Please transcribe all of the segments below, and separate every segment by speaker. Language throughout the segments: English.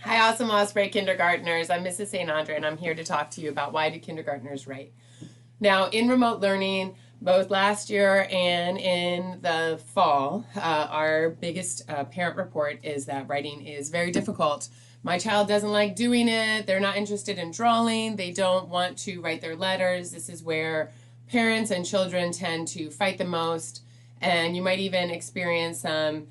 Speaker 1: Hi, Awesome Osprey kindergartners. I'm Mrs. St. Andre, and I'm here to talk to you about why do kindergartners write. Now, in remote learning, both last year and in the fall, our biggest parent report is that writing is very difficult. My child doesn't like doing it. They're not interested in drawing. They don't want to write their letters. This is where parents and children tend to fight the most, and you might even experience some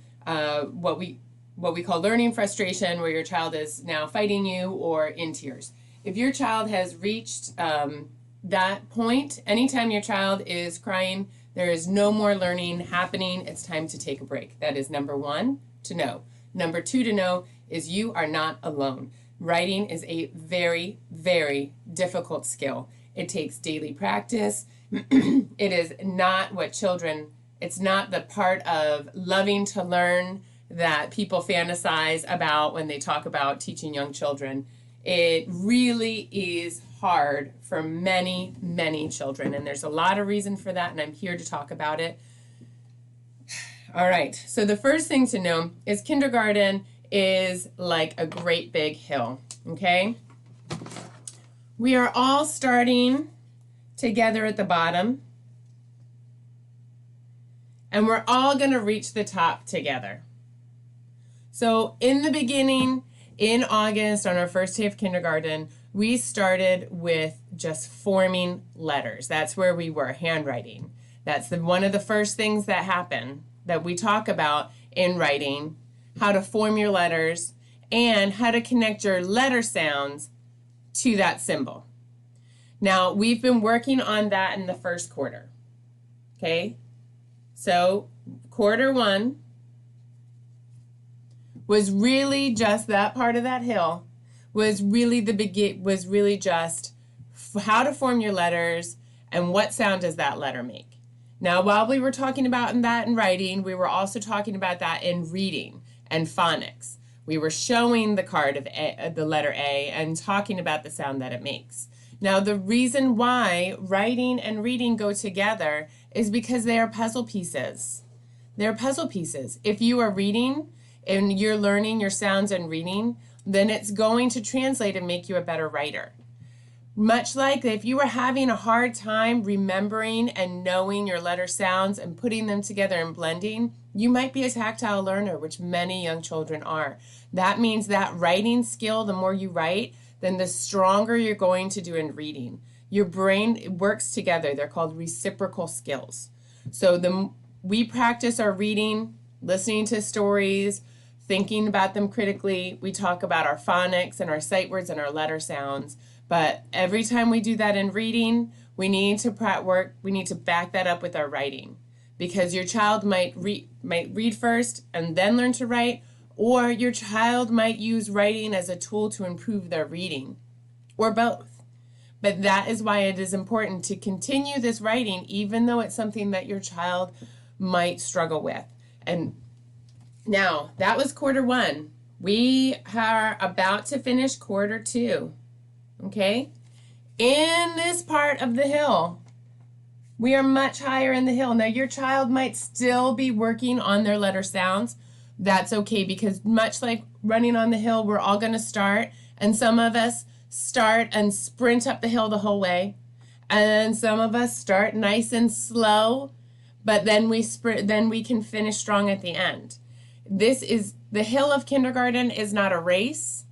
Speaker 1: what we call learning frustration, where your child is now fighting you or in tears. If your child has reached that point, anytime your child is crying, there is no more learning happening. It's time to take a break. That is number one to know. Number two to know is you are not alone. Writing is a very, very difficult skill. It takes daily practice. It is not what children, it's not the part of loving to learn that people fantasize about when they talk about teaching young children. It really is hard for many, many children, and there's a lot of reason for that, and I'm here to talk about it. All right, so the first thing to know is kindergarten is like a great big hill, okay? We are all starting together at the bottom, and we're all going to reach the top together. So in the beginning, in August, on our first day of kindergarten, we started with just forming letters. That's where we were, handwriting. That's one of the first things that happen that we talk about in writing, how to form your letters and how to connect your letter sounds to that symbol. Now, we've been working on that in the first quarter, okay? So quarter one was really just that part of that hill, was really just how to form your letters and what sound does that letter make. Now, while we were talking about that in writing, we were also talking about that in reading and phonics. We were showing the card of the letter A and talking about the sound that it makes. Now, the reason why writing and reading go together is because they are puzzle pieces. They're puzzle pieces. If you are reading and you're learning your sounds and reading, then it's going to translate and make you a better writer. Much like if you were having a hard time remembering and knowing your letter sounds and putting them together and blending, you might be a tactile learner, which many young children are. That means that writing skill, the more you write, then the stronger you're going to do in reading. Your brain works together. They're called reciprocal skills. So we practice our reading, listening to stories, thinking about them critically. We talk about our phonics and our sight words and our letter sounds. But every time we do that in reading, we need to back that up with our writing. Because your child might read first and then learn to write, or your child might use writing as a tool to improve their reading, or both. But that is why it is important to continue this writing, even though it's something that your child might struggle with. And now, that was quarter one. We are about to finish quarter two, okay? In this part of the hill, we are much higher in the hill. Now, your child might still be working on their letter sounds. That's okay, because much like running on the hill, we're all going to start, and some of us start and sprint up the hill the whole way, and some of us start nice and slow, but then we can finish strong at the end. The hill of kindergarten is not a race.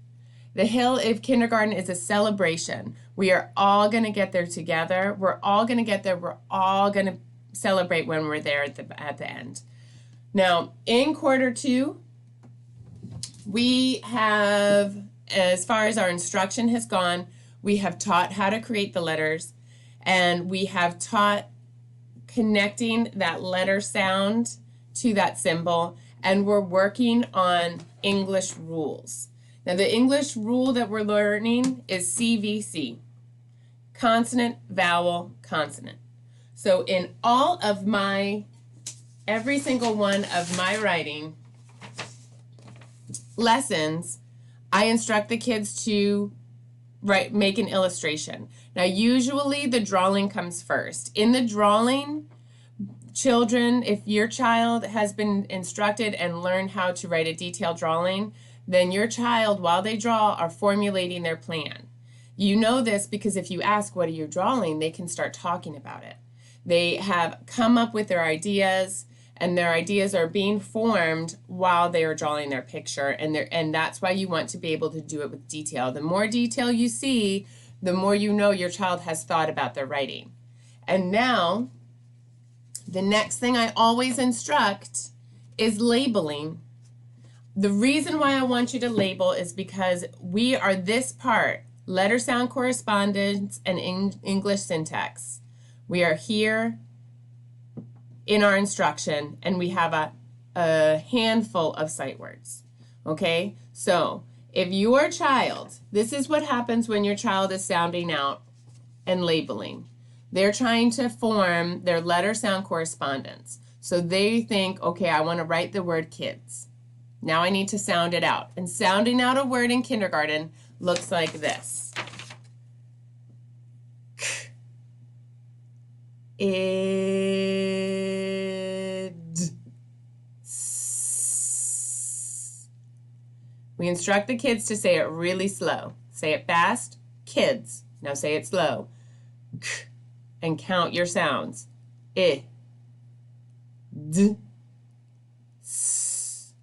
Speaker 1: The hill of kindergarten is a celebration. We are all going to get there together. We're all going to get there. We're all going to celebrate when we're there at the end. Now, in quarter two, we have, as far as our instruction has gone, we have taught how to create the letters, and we have taught connecting that letter sound to that symbol, and we're working on English rules. Now, the English rule that we're learning is CVC, consonant, vowel, consonant. So in every single one of my writing lessons, I instruct the kids to make an illustration. Now, usually the drawing comes first. In the drawing, children, if your child has been instructed and learned how to write a detailed drawing, then your child, while they draw, are formulating their plan. You know this because if you ask, what are you drawing, they can start talking about it. They have come up with their ideas, and their ideas are being formed while they are drawing their picture, and that's why you want to be able to do it with detail. The more detail you see, the more you know your child has thought about their writing. And now, the next thing I always instruct is labeling. The reason why I want you to label is because we are this part, letter sound correspondence and English syntax. We are here in our instruction, and we have a handful of sight words. Okay, so if your child, this is what happens when your child is sounding out and labeling. They're trying to form their letter sound correspondence. So they think, okay, I want to write the word kids. Now I need to sound it out. And sounding out a word in kindergarten looks like this. We instruct the kids to say it really slow. Say it fast, kids. Now say it slow. And count your sounds. I, D, S.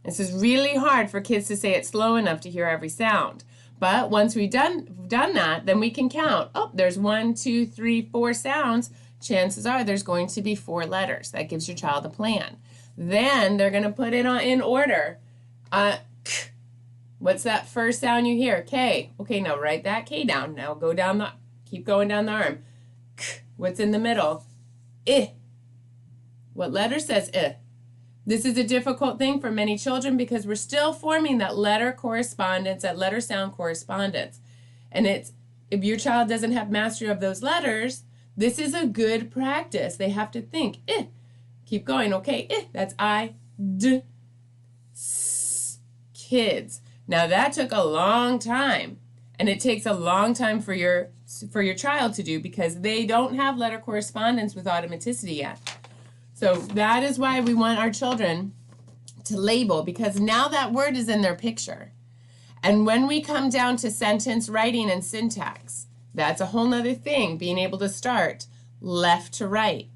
Speaker 1: This is really hard for kids to say it slow enough to hear every sound. But once we've done that, then we can count. Oh, there's 1, 2, 3, 4 sounds. Chances are there's going to be 4 letters. That gives your child a plan. Then they're going to put it in order. K. What's that first sound you hear? K. Okay, now write that K down. Now go down keep going down the arm. K. What's in the middle? I. What letter says I? This is a difficult thing for many children because we're still forming that letter correspondence, that letter sound correspondence. And if your child doesn't have mastery of those letters, this is a good practice. They have to think, I. Keep going, okay, I. That's I, D, S, kids. Now that took a long time, and it takes a long time for your child to do because they don't have letter correspondence with automaticity yet. So that is why we want our children to label, because now that word is in their picture. And when we come down to sentence writing and syntax, that's a whole nother thing, being able to start left to right.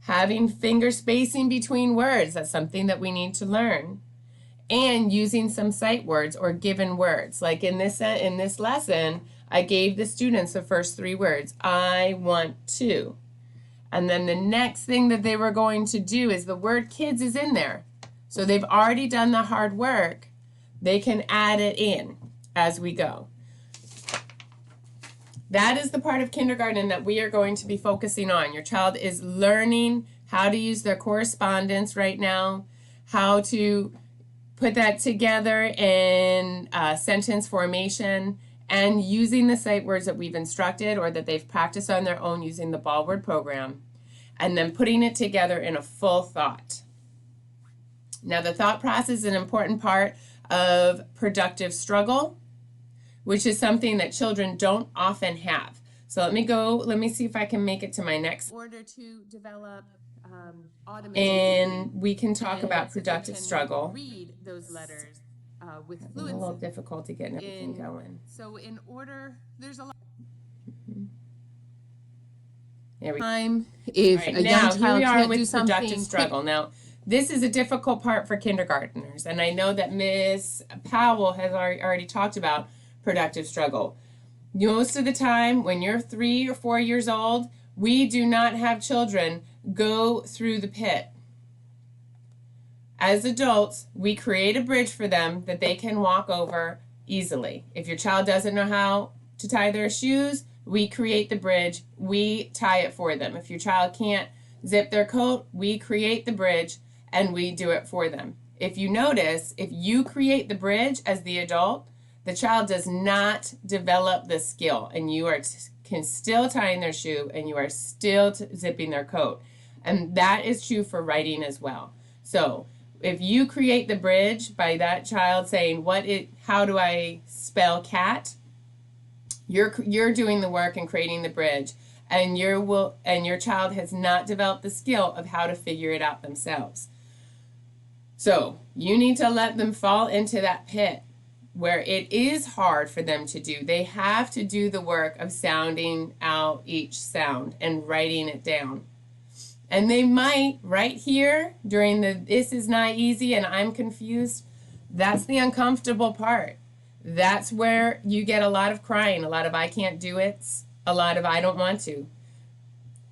Speaker 1: Having finger spacing between words, that's something that we need to learn. And using some sight words or given words. Like in this lesson, I gave the students the first 3 words. I want to. And then the next thing that they were going to do is the word kids is in there. So they've already done the hard work. They can add it in as we go. That is the part of kindergarten that we are going to be focusing on. Your child is learning how to use their correspondence right now, how to put that together in sentence formation, and using the sight words that we've instructed or that they've practiced on their own using the ball word program, and then putting it together in a full thought. Now, the thought process is an important part of productive struggle, which is something that children don't often have. So let me see if I can make it to my next order to develop and we can talk about productive struggle. Read those letters with fluency. A little difficulty getting everything going. So in order, there's a lot. There we go. If a young child can't do something, productive struggle. Now, this is a difficult part for kindergartners, and I know that Miss Powell has already talked about productive struggle. Most of the time, when you're 3 or 4 years old, we do not have children go through the pit. As adults, we create a bridge for them that they can walk over easily. If your child doesn't know how to tie their shoes, we create the bridge, we tie it for them. If your child can't zip their coat, we create the bridge and we do it for them. If you notice, if you create the bridge as the adult, the child does not develop the skill, and you are still tying their shoe and you are still zipping their coat. And that is true for writing as well. So if you create the bridge by that child saying, how do I spell cat? You're doing the work and creating the bridge, and your child has not developed the skill of how to figure it out themselves. So you need to let them fall into that pit where it is hard for them to do. They have to do the work of sounding out each sound and writing it down. And they might, right here, during the this is not easy and I'm confused, that's the uncomfortable part. That's where you get a lot of crying, a lot of I can't do it, a lot of I don't want to.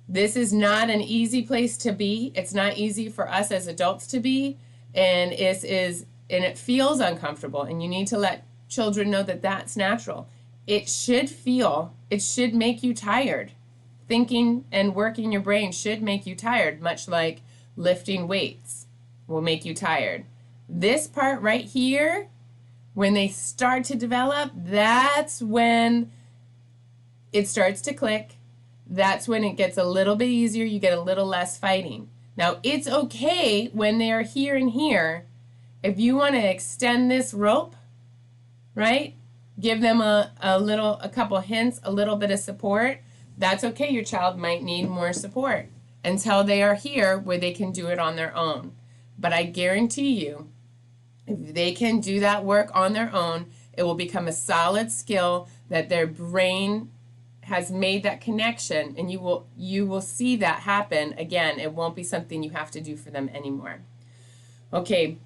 Speaker 1: This is not an easy place to be. It's not easy for us as adults to be, and it feels uncomfortable, and you need to let children know that that's natural. It should make you tired. Thinking and working your brain should make you tired, much like lifting weights will make you tired. This part right here, when they start to develop, that's when it starts to click. That's when it gets a little bit easier. You get a little less fighting. Now, it's okay when they are here and here. If you want to extend this rope, right? Give them a couple hints, a little bit of support. That's okay. Your child might need more support until they are here where they can do it on their own. But I guarantee you, if they can do that work on their own, it will become a solid skill that their brain has made that connection, and you will see that happen again. It won't be something you have to do for them anymore. Okay.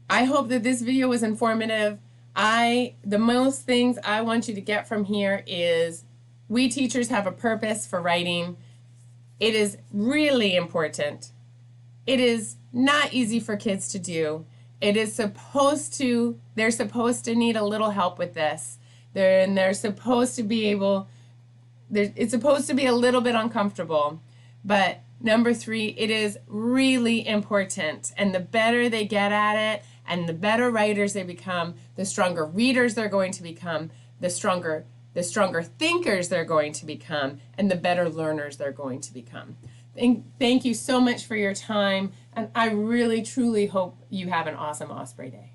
Speaker 1: I hope that this video was informative. The most things I want you to get from here is we teachers have a purpose for writing. It is really important. It is not easy for kids to do. They're supposed to need a little help with this. They're supposed to be it's supposed to be a little bit uncomfortable. But number 3, it is really important. And the better they get at it, and the better writers they become, the stronger readers they're going to become, the stronger thinkers they're going to become, and the better learners they're going to become. Thank you so much for your time, and I really, truly hope you have an awesome Osprey Day.